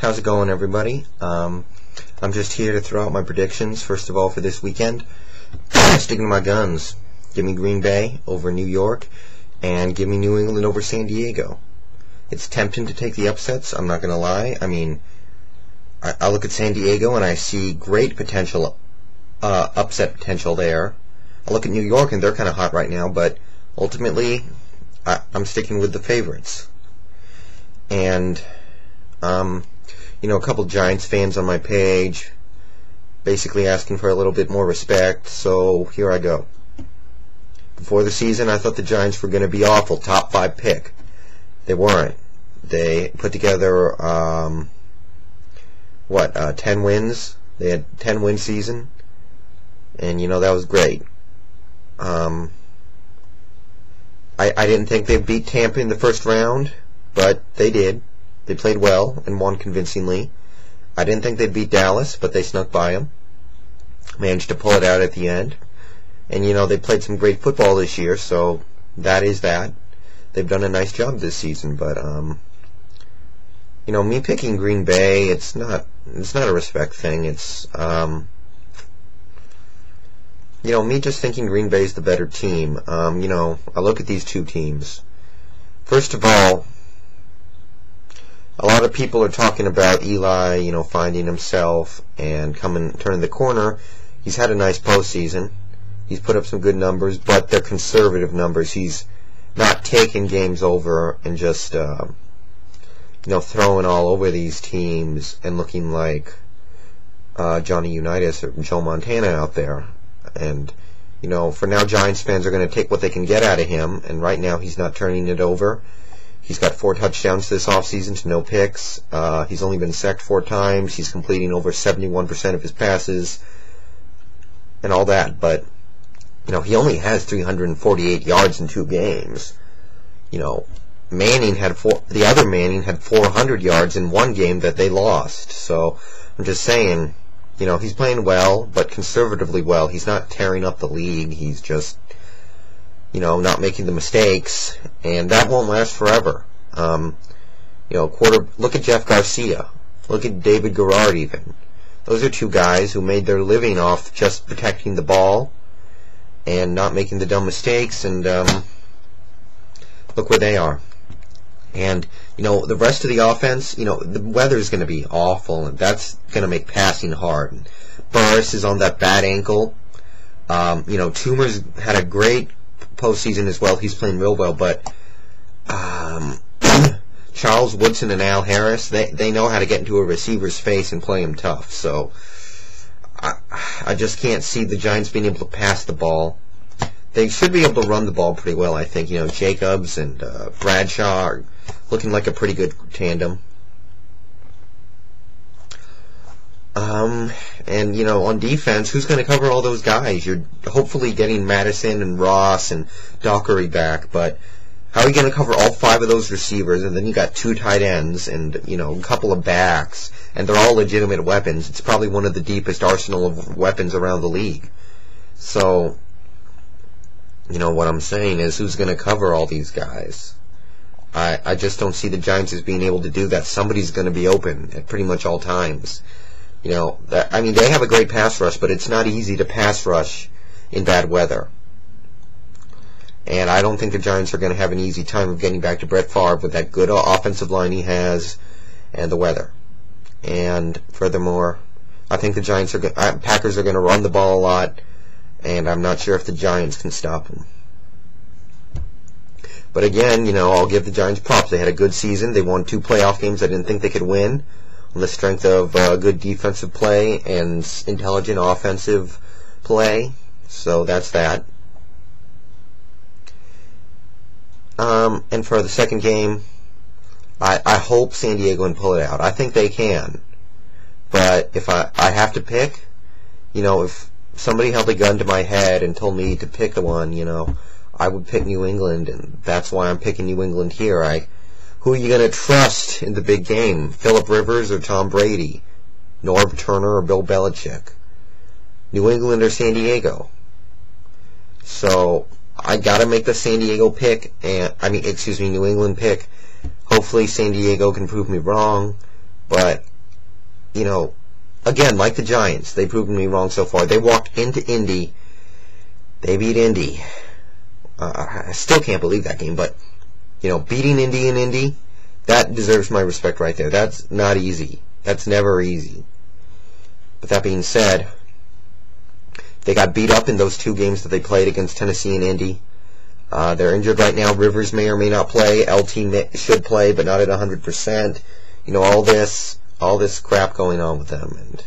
How's it going, everybody? I'm just here to throw out my predictions, first of all, for this weekend. Sticking to my guns. Give me Green Bay over New York, and give me New England over San Diego. It's tempting to take the upsets, I'm not going to lie. I mean, I look at San Diego and I see great potential, upset potential there. I look at New York and they're kind of hot right now, but ultimately, I'm sticking with the favorites. And, a couple Giants fans on my page basically asking for a little bit more respect, so here I go. Before the season, I thought the Giants were going to be awful, top 5 pick. They weren't. They put together, 10 wins? They had 10-win season, and, that was great. I didn't think they'd beat Tampa in the first round, but they did. They played well and won convincingly. I didn't think they'd beat Dallas, but they snuck by them. Managed to pull it out at the end. And, they played some great football this year, so that is that. They've done a nice job this season, but, me picking Green Bay, it's not a respect thing. It's, me just thinking Green Bay's the better team. I look at these two teams. First of all, a lot of people are talking about Eli, finding himself and turning the corner. He's had a nice postseason. He's put up some good numbers, but they're conservative numbers. He's not taking games over and just, throwing all over these teams and looking like Johnny Unitas or Joe Montana out there. And, for now, Giants fans are going to take what they can get out of him, and right now he's not turning it over. He's got 4 touchdowns this offseason to no picks. He's only been sacked 4 times. He's completing over 71% of his passes and all that. But, he only has 348 yards in 2 games. The other Manning had 400 yards in 1 game that they lost. So I'm just saying, he's playing well, but conservatively well. He's not tearing up the league. He's just, not making the mistakes, and that won't last forever. Look at Jeff Garcia. Look at David Garrard even. Those are 2 guys who made their living off just protecting the ball and not making the dumb mistakes, and look where they are. And, the rest of the offense, the weather's going to be awful, and that's going to make passing hard. And Burris is on that bad ankle. Toomer's had a great postseason as well. He's playing real well, but Charles Woodson and Al Harris, they know how to get into a receiver's face and play him tough. So I just can't see the Giants being able to pass the ball. They should be able to run the ball pretty well, I think. Jacobs and Bradshaw are looking like a pretty good tandem. And, on defense, who's going to cover all those guys? You're hopefully getting Madison and Ross and Dockery back, but how are you going to cover all 5 of those receivers? And then you got 2 tight ends and, a couple of backs, and they're all legitimate weapons. It's probably one of the deepest arsenal of weapons around the league. So, what I'm saying is, who's going to cover all these guys? I just don't see the Giants as being able to do that. Somebody's going to be open at pretty much all times. They have a great pass rush, but it's not easy to pass rush in bad weather. And I don't think the Giants are going to have an easy time of getting back to Brett Favre with that good offensive line he has and the weather. And furthermore, I think the Packers are going to run the ball a lot, and I'm not sure if the Giants can stop them. But again, I'll give the Giants props. They had a good season. They won 2 playoff games I didn't think they could win, on the strength of good defensive play and intelligent offensive play. So that's that. And for the second game, I hope San Diego can pull it out. I think they can. But if I have to pick, if somebody held a gun to my head and told me to pick one, I would pick New England, and that's why I'm picking New England here. Who are you going to trust in the big game? Phillip Rivers or Tom Brady? Norv Turner or Bill Belichick? New England or San Diego? So I got to make the San Diego pick, New England pick. Hopefully San Diego can prove me wrong, but you know, again, like the Giants, they've proven me wrong so far. They walked into Indy. They beat Indy. I still can't believe that game, but, you know, beating Indy in Indy, that deserves my respect right there. That's not easy. That's never easy. But that being said, they got beat up in those 2 games that they played against Tennessee and Indy. They're injured right now. Rivers may or may not play. LT should play, but not at 100%. You know, all this crap going on with them, and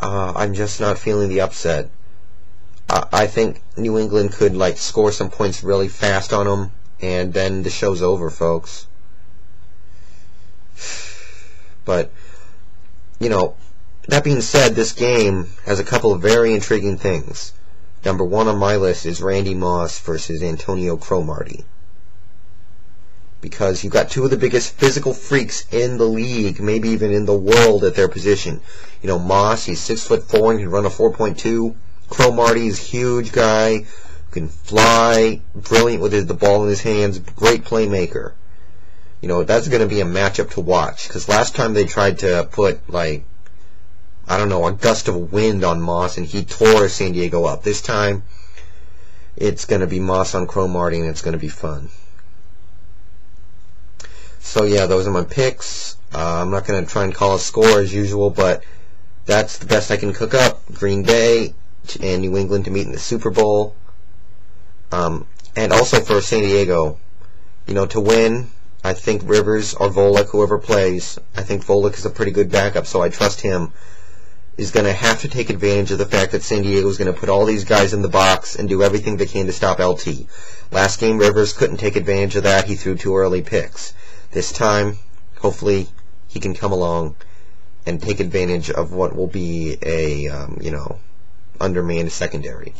I'm just not feeling the upset. I think New England could, like, score some points really fast on them, and then the show's over, folks. But, you know, that being said, this game has a couple of very intriguing things. Number 1 on my list is Randy Moss versus Antonio Cromartie. Because you've got 2 of the biggest physical freaks in the league, maybe even in the world at their position. You know, Moss, he's 6'4" and can run a 4.2. Cromartie's huge guy, who can fly, brilliant with the ball in his hands, great playmaker. You know, that's going to be a matchup to watch. Because last time they tried to put, like, I don't know, a gust of wind on Moss, and he tore San Diego up. This time, it's going to be Moss on Cromartie, and it's going to be fun. So, yeah, those are my picks. I'm not going to try and call a score as usual, but that's the best I can cook up. Green Bay and New England to meet in the Super Bowl. And also for San Diego, you know, to win, I think Rivers or Volek, whoever plays, I think Volek is a pretty good backup, so I trust him, is going to have to take advantage of the fact that San Diego is going to put all these guys in the box and do everything they can to stop LT. Last game, Rivers couldn't take advantage of that. He threw 2 early picks. This time, hopefully, he can come along and take advantage of what will be a, you know, undermanned secondary.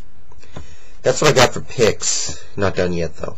That's what I got for picks. Not done yet, though.